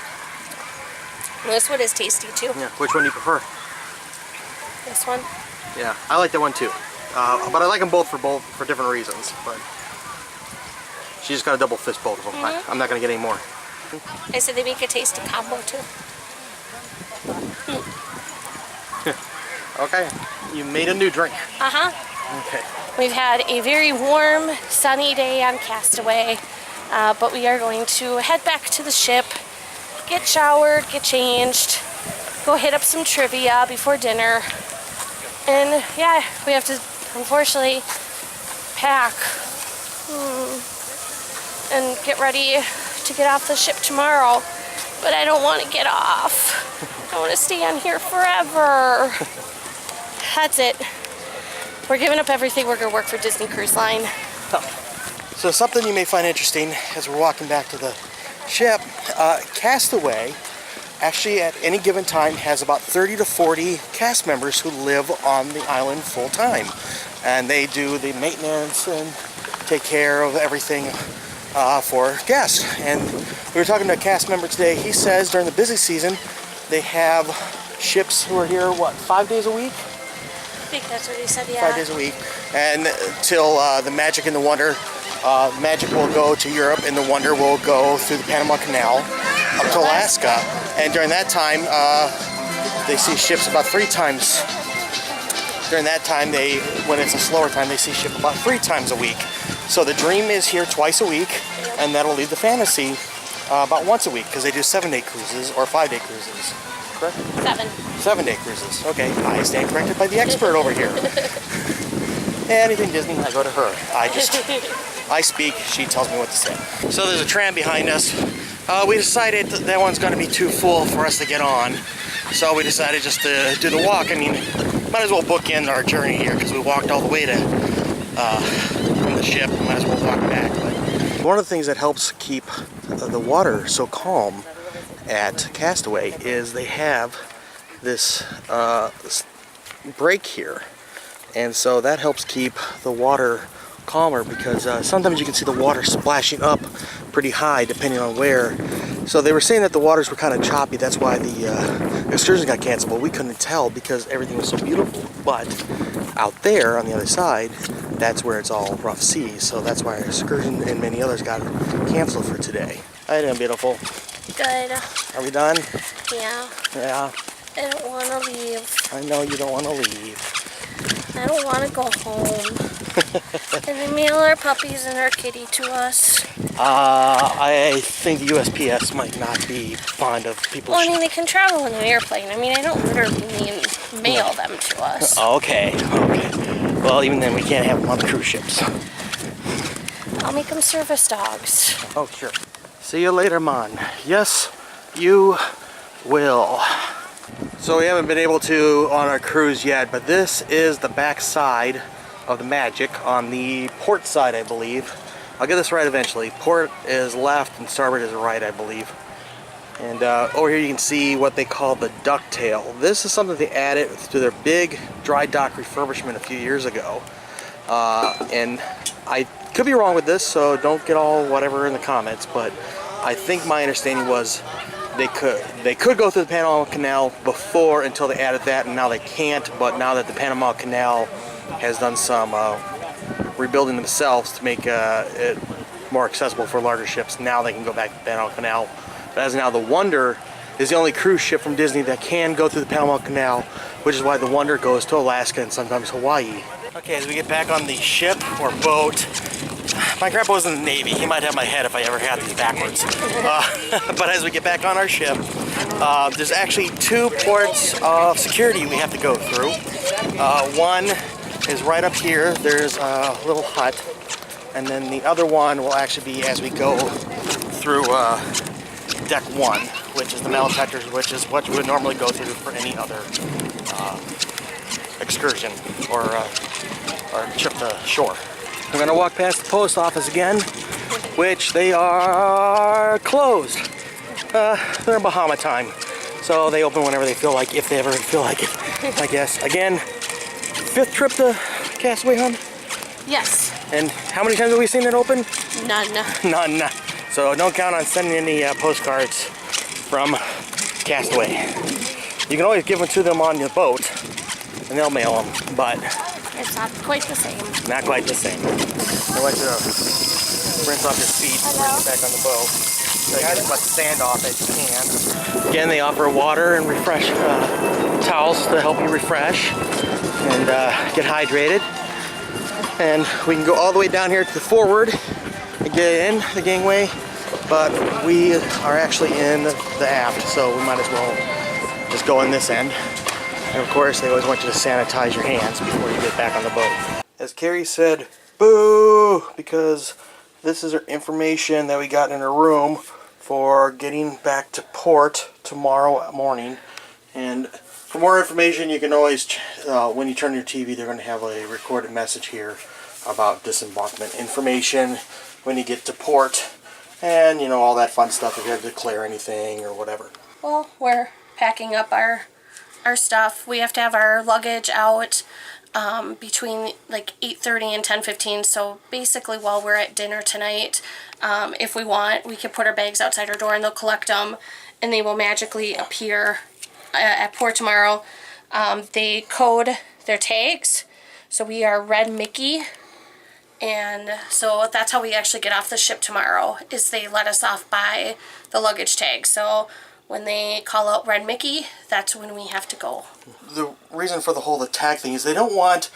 Well, this one is tasty too. Yeah. Which one do you prefer? This one? Yeah, I like that one too. But I like them both for different reasons. But she just got to double fist both of them. I'm not gonna get any more. I said they make a tasty combo too. Okay, you made a new drink. Okay. We've had a very warm, sunny day on Castaway, but we are going to head back to the ship, get showered, get changed, go hit up some trivia before dinner, and yeah, we have to unfortunately pack and get ready to get off the ship tomorrow, but I don't want to get off. I want to stay on here forever. that's it. We're giving up everything. We're gonna work for Disney Cruise Line. So something you may find interesting as we're walking back to the ship, Castaway actually at any given time has about 30 to 40 cast members who live on the island full time. And they do the maintenance and take care of everything for guests. And we were talking to a cast member today. He says during the busy season, they have ships who are here, what, 5 days a week? I think that's what he said, yeah. 5 days a week. And till the Magic and the Wonder, Magic will go to Europe and the Wonder will go through the Panama Canal up to Alaska. And during that time, they see ships about 3 times. During that time, when it's a slower time, they see ships about 3 times a week. So the Dream is here twice a week, and that'll leave the Fantasy about once a week, because they do 7-day cruises or 5-day cruises. Correct? 7-day cruises. Okay, I stand corrected by the expert over here. Anything Disney, I go to her. I speak, she tells me what to say. So there's a tram behind us. We decided that one's going to be too full for us to get on. So we decided just to do the walk. I mean, might as well bookend our journey here because we walked all the way to from the ship. Might as well walk back. But one of the things that helps keep the water so calm at Castaway is they have this break here. And so that helps keep the water calmer because sometimes you can see the water splashing up pretty high depending on where. So they were saying that the waters were kind of choppy, that's why the excursion got canceled, but we couldn't tell because everything was so beautiful. But out there on the other side, that's where it's all rough seas, so that's why our excursion and many others got canceled for today. How you doing, beautiful? Good. Are we done? Yeah. Yeah. I don't want to leave. I know you don't want to leave. I don't want to go home. Can they mail our puppies and our kitty to us? I think the USPS might not be fond of people. Well, I mean, they can travel in an airplane. I mean, I don't literally mean mail them to us. Okay. Well, even then, we can't have them on the cruise ships. I'll make them service dogs. Oh, sure. See you later, Mon. Yes, you will. So we haven't been able to on our cruise yet, but this is the back side of the Magic on the port side, I believe. I'll get this right eventually. Port is left and starboard is right, I believe. And over here you can see what they call the ducktail. This is something they added to their big dry dock refurbishment a few years ago. And I could be wrong with this, so don't get all whatever in the comments, but I think my understanding was they could go through the Panama Canal before until they added that, and now they can't. But now that the Panama Canal has done some rebuilding themselves to make it more accessible for larger ships, now they can go back to the Panama Canal. But as of now, the Wonder is the only cruise ship from Disney that can go through the Panama Canal, which is why the Wonder goes to Alaska and sometimes Hawaii. Okay, as we get back on the ship or boat, my grandpa was in the Navy. He might have my head if I ever had these backwards. But as we get back on our ship, there's actually 2 ports of security we have to go through. One is right up here. There's a little hut. And then the other one will actually be as we go through deck 1, which is the metal detectors, which is what you would normally go through for any other excursion or trip to shore. We're gonna walk past the post office again, which they are closed. They're in Bahama time, so they open whenever they feel like, if they ever feel like it, I guess. Again, 5th trip to Castaway, hon? Yes. And how many times have we seen it open? None. None. So don't count on sending any postcards from Castaway. You can always give them to them on the boat, and they'll mail them, but it's not quite the same. Not quite the same. I want you to rinse off your feet before you get back on the boat. So you gotta let the sand off as you can. Again, they offer water and refresh towels to help you refresh and get hydrated. And we can go all the way down here to the forward and get in the gangway, but we are actually in the aft, so we might as well just go in this end. And of course, they always want you to sanitize your hands before you get back on the boat. As Carrie said, boo, because this is her information that we got in her room for getting back to port tomorrow morning. And for more information, you can always, when you turn your TV, they're going to have a recorded message here about disembarkment information when you get to port, and you know, all that fun stuff if you have to declare anything or whatever. Well, we're packing up our stuff. We have to have our luggage out between like 8:30 and 10:15. So basically, while we're at dinner tonight, if we want, we can put our bags outside our door and they'll collect them, and they will magically appear at port tomorrow. They code their tags, so we are Red Mickey, and so that's how we actually get off the ship tomorrow, is they let us off by the luggage tag. So when they call out Red Mickey, that's when we have to go. The reason for the whole tag thing is they don't want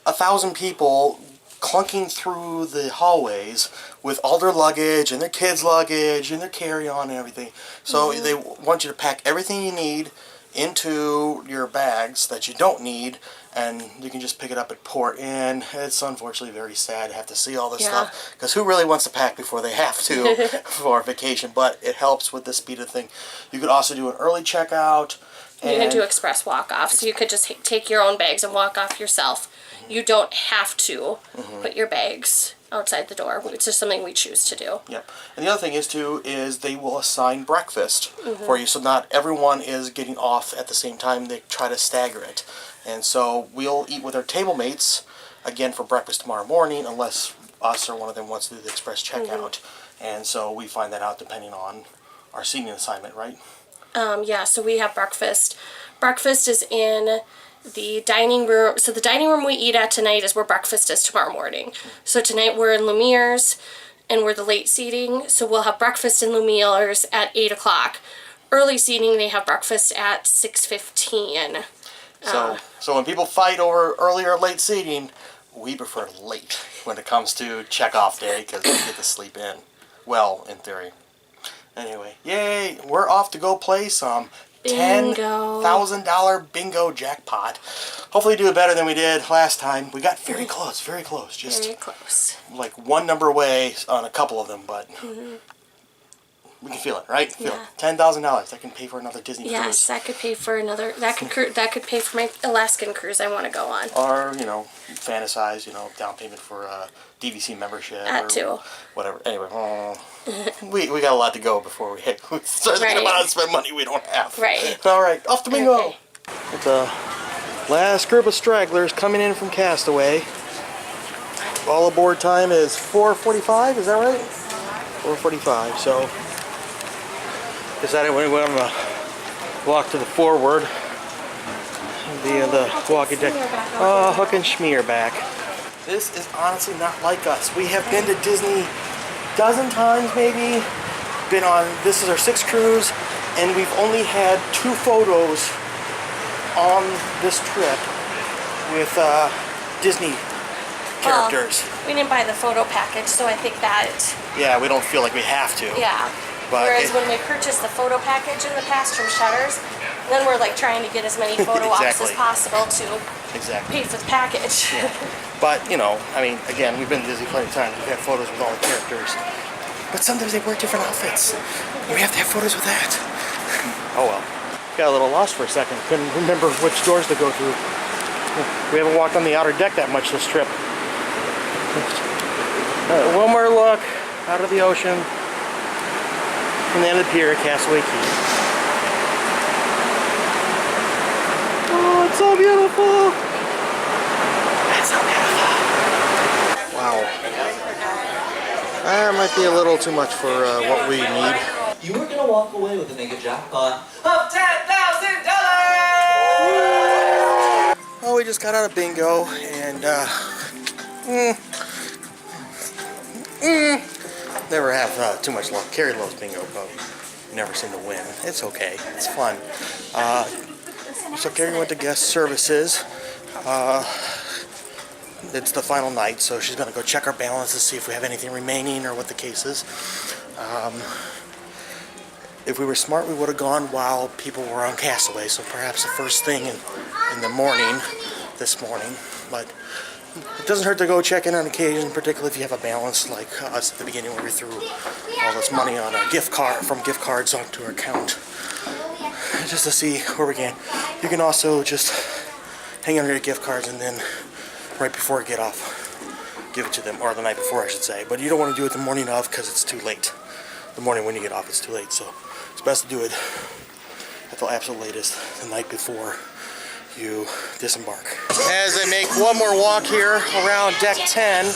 1,000 people clunking through the hallways with all their luggage and their kids' luggage and their carry-on and everything. So they want you to pack everything you need into your bags that you don't need, and you can just pick it up at port. And it's unfortunately very sad to have to see all this stuff, because who really wants to pack before they have to for a vacation? But it helps with the speed of the thing. You could also do an early checkout. You can do express walk-off, so you could just take your own bags and walk off yourself. You don't have to put your bags outside the door. It's just something we choose to do. Yep. And the other thing is they will assign breakfast for you, so not everyone is getting off at the same time. They try to stagger it. And so we'll eat with our table mates, again, for breakfast tomorrow morning, unless us or one of them wants to do the express checkout. And so we find that out depending on our seating assignment, right? Yeah, so we have breakfast. Breakfast is in the dining room. So the dining room we eat at tonight is where breakfast is tomorrow morning. So tonight we're in Lumiere's, and we're the late seating. So we'll have breakfast in Lumiere's at 8 o'clock. Early seating, they have breakfast at 6:15. So when people fight over early or late seating, we prefer late when it comes to check-off day, because we get to sleep in. Well, in theory. Anyway, yay! We're off to go play some $10,000 bingo jackpot. Hopefully do it better than we did last time. We got very close, very close. Just very close. Like one number away on a couple of them, but we can feel it, right? Feel it. $10,000. That can pay for another Disney cruise. Yes, that could pay for another. That could pay for my Alaskan cruise I want to go on. Or, you know, fantasize, you know, down payment for a DVC membership. That or too. Whatever. Anyway, we got a lot to go before we start thinking about how to spend money we don't have. Right. All right, off to bingo. Okay. With the last group of stragglers coming in from Castaway. All aboard time is 4:45. Is that right? 4:45. So decided we're going to walk to the forward via the walking deck. Oh, Hook and Shmee are back. This is honestly not like us. We have been to Disney a dozen times, maybe. This is our 6th cruise, and we've only had 2 photos on this trip with Disney characters. Well, we didn't buy the photo package, so I think that. Yeah, we don't feel like we have to. Yeah. But whereas when we purchased the photo package in the past from Shutters, then we're like trying to get as many photo ops as possible to pay for the package. Yeah. But, you know, I mean, again, we've been to Disney plenty of times. We've had photos with all the characters. But sometimes they wear different outfits. We have to have photos with that. Oh well. Got a little lost for a second. Couldn't remember which doors to go through. We haven't walked on the outer deck that much this trip. One more look out of the ocean. And then the pier at Castaway Cay. Oh, it's so beautiful! It's so beautiful. Wow. That might be a little too much for what we need. You were gonna walk away with a mega jackpot of $10,000! Oh, we just got out of bingo, and never have too much luck. Carrie loves bingo, but never seem to win. It's okay. It's fun. So Carrie went to guest services. It's the final night, so she's going to go check our balance to see if we have anything remaining or what the case is. If we were smart, we would have gone while people were on Castaway, so perhaps the first thing in the morning, this morning. But it doesn't hurt to go check in on occasion, particularly if you have a balance like us at the beginning where we threw all this money on a gift card from gift cards onto our account. just to see where we can. You can also just hang on your gift cards and then right before you get off, give it to them, or the night before I should say. But you don't want to do it the morning of because it's too late. The morning when you get off, it's too late. So it's best to do it at the absolute latest, the night before you disembark. As I make one more walk here around deck 10,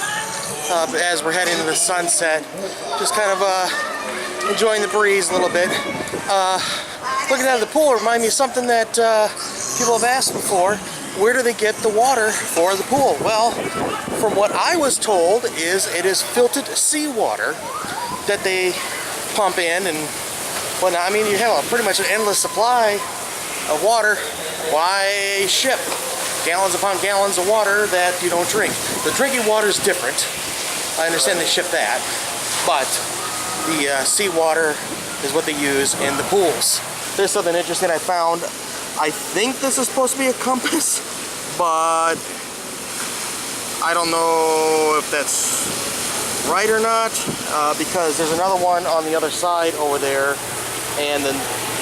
as we're heading to the sunset, just kind of enjoying the breeze a little bit. Looking at the pool reminds me of something that people have asked before. Where do they get the water for the pool? Well, from what I was told, it is filtered seawater that they pump in and whatnot. I mean, you have pretty much an endless supply of water. Why ship gallons upon gallons of water that you don't drink? The drinking water is different. I understand they ship that, but the seawater is what they use in the pools. There's something interesting I found. I think this is supposed to be a compass, but I don't know if that's right or not, because there's another one on the other side over there, and the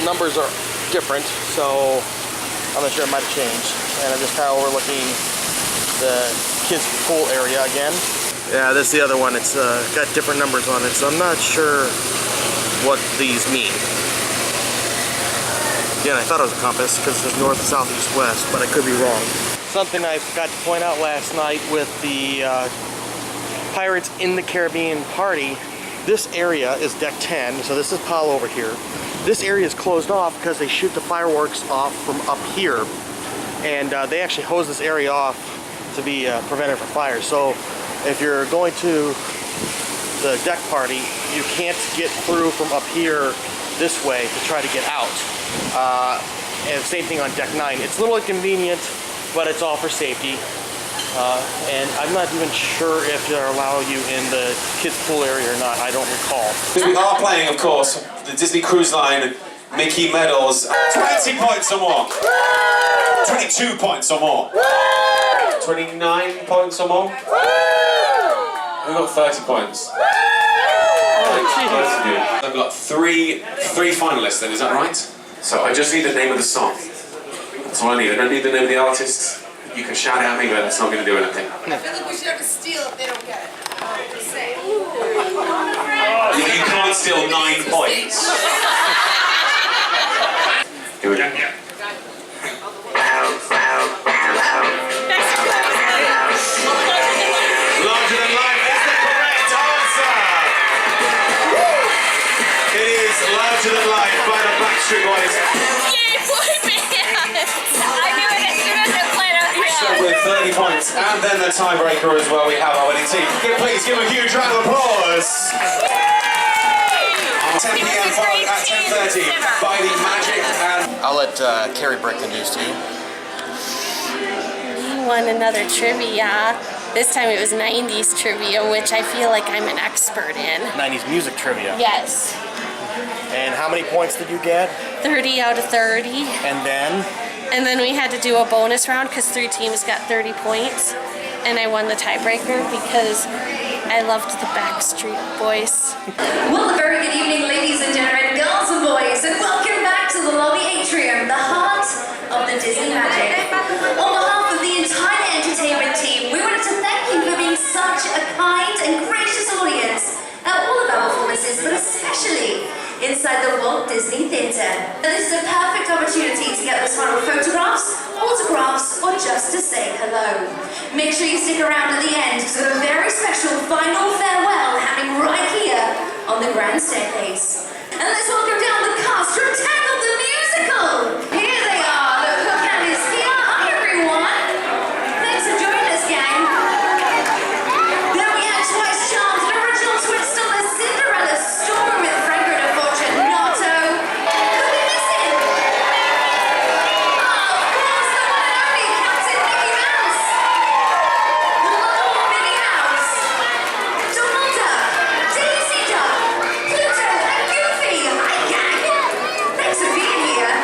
numbers are different, so I'm not sure, it might have changed. And I'm just kind of overlooking the kids' pool area again. Yeah, this is the other one. It's got different numbers on it, so I'm not sure what these mean. Again, I thought it was a compass because it says north, south, east, west, but I could be wrong. Something I forgot to point out last night with the Pirates in the Caribbean party, this area is deck 10, so this is Palo over here. This area is closed off because they shoot the fireworks off from up here, and they actually hose this area off to be prevented from fire. So if you're going to the deck party, you can't get through from up here this way to try to get out. And same thing on deck 9. It's a little inconvenient, but it's all for safety. And I'm not even sure if they'll allow you in the kids' pool area or not. I don't recall. We are playing, of course, the Disney Cruise Line Mickey medals. 20 points or more. 22 points or more. 29 points or more. We've got 30 points. I've got three finalists then, is that right? So I just need the name of the song. That's all I need. I don't need the name of the artist. You can shout at me, but that's not going to do anything. I feel like we should have to steal if they don't get it. Just saying. You can't steal 9 points. Here we go. Larger than life is the correct answer. It is Larger Than Life by the Backstreet Boys. Yay, boy band! I knew it as soon as it played out here. So with 30 points, and then the tiebreaker as well, we have our winning team. Please give a huge round of applause. 10 p.m. followed at 10:30 by the Magic and... I'll let Carrie break the news to you. We won another trivia. This time it was 90s trivia, which I feel like I'm an expert in. 90s music trivia. Yes. And how many points did you get? 30 out of 30. And then? And then we had to do a bonus round because 3 teams got 30 points. And I won the tiebreaker because I loved the Backstreet Boys. Well, a very good evening, ladies and gentlemen, girls and boys, and welcome back to the lobby atrium, the heart of the Disney Magic. On behalf of the entire entertainment team, we wanted to thank you for being such a kind and gracious audience at all of our performances, but especially inside the Walt Disney Theatre. Now, this is a perfect opportunity to get those final photographs, autographs, or just to say hello. Make sure you stick around at the end because of a very special final farewell happening right here on the grand staircase. And let's welcome down the cast from Tangled the Musical. Here they are. The hook hand is here. Hi, everyone. Thanks for joining us, gang. Then we had Twice Charmed, an original twist on the Cinderella story with Franco de Fortunato. Who we missing? Oh, of course, the one and only Captain Mickey Mouse. The lovable Minnie Mouse. Donald Duck, Daisy Duck, Pluto, and Goofy. Hi, gang. Thanks for being here.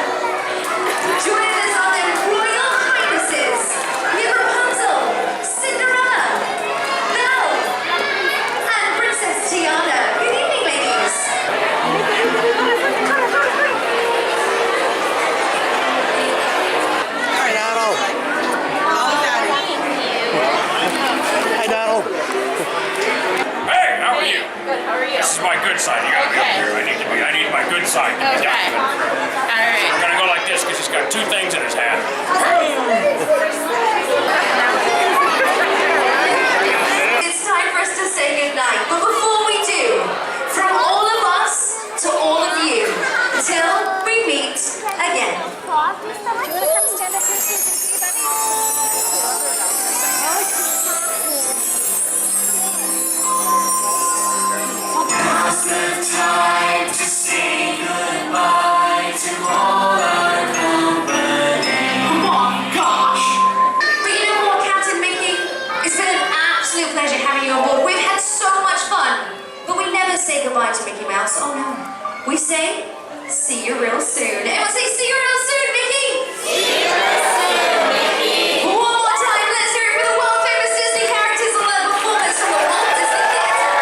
is my good side. You gotta be up here. I need my good side. Okay. Yeah. All right. We're gonna go like this because he's got two things in his hand. It's time for us to say goodnight. But before we do, from all of us to all of you, till we meet again. Time to say goodbye to all our company. Oh gosh! But you know what, Captain Mickey? It's been an absolute pleasure having you on board. We've had so much fun. But we never say goodbye to Mickey Mouse. Oh no. We say, see you real soon. Everyone say, see you real soon, Mickey! See you real soon, Mickey! One more time, let's hear it for the world famous Disney characters on their performance from the Walt Disney Theater.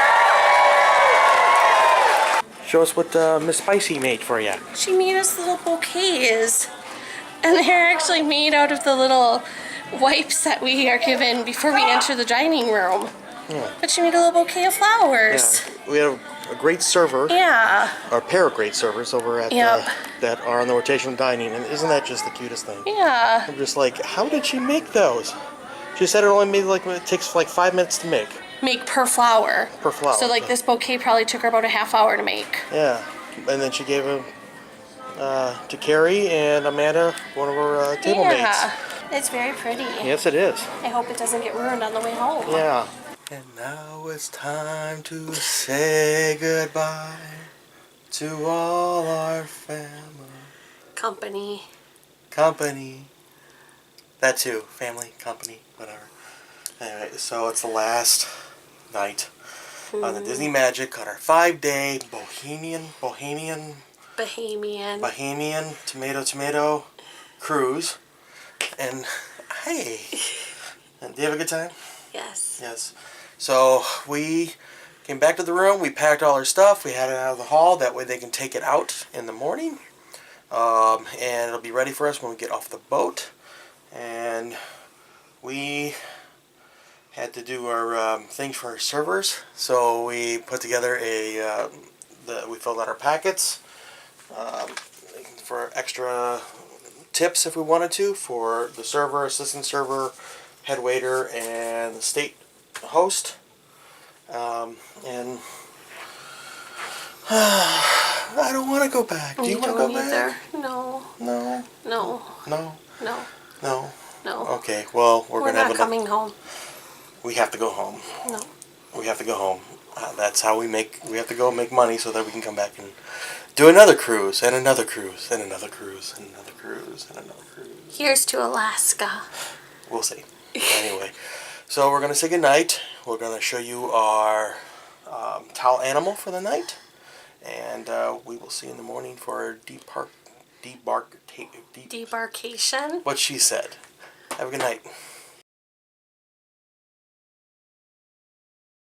Show us what Miss Spicy made for you. She made us little bouquets. And they're actually made out of the little wipes that we are given before we enter the dining room. But she made a little bouquet of flowers. We have a great server, Yeah. or a pair of great servers over at Yep. that are on the rotational dining, and isn't that just the cutest thing? Yeah. I'm just like, how did she make those? She said it only made it takes like 5 minutes to make. Make per flower. Per flower. So like this bouquet probably took her about a half hour to make. Yeah, and then she gave them to Carrie and Amanda, one of her table mates. Yeah. It's very pretty. Yes, it is. I hope it doesn't get ruined on the way home. Yeah. And now it's time to say goodbye to all our family. Company. Company. That too. Family, company, whatever. Anyway, so it's the last night on the Disney Magic on our 5-day Bahamian tomato cruise. And hey, and do you have a good time? Yes. Yes. So we came back to the room. We packed all our stuff. We had it out of the hall. That way they can take it out in the morning. And it'll be ready for us when we get off the boat. And we had to do our things for our servers. So we put together we filled out our packets for extra tips if we wanted to for the server, assistant server, head waiter, and the state host. And I don't want to go back. Do you want to go back? No. No. No. No. No. No. No. Okay. Well, we're gonna not have coming home. We have to go home. No. We have to go home. That's how we have to go make money so that we can come back and do another cruise and another cruise and another cruise and another cruise and another cruise. Here's to Alaska. We'll see. Anyway, so we're going to say goodnight. We're going to show you our towel animal for the night. And we will see you in the morning for our Debarkation. what she said. Have a good night.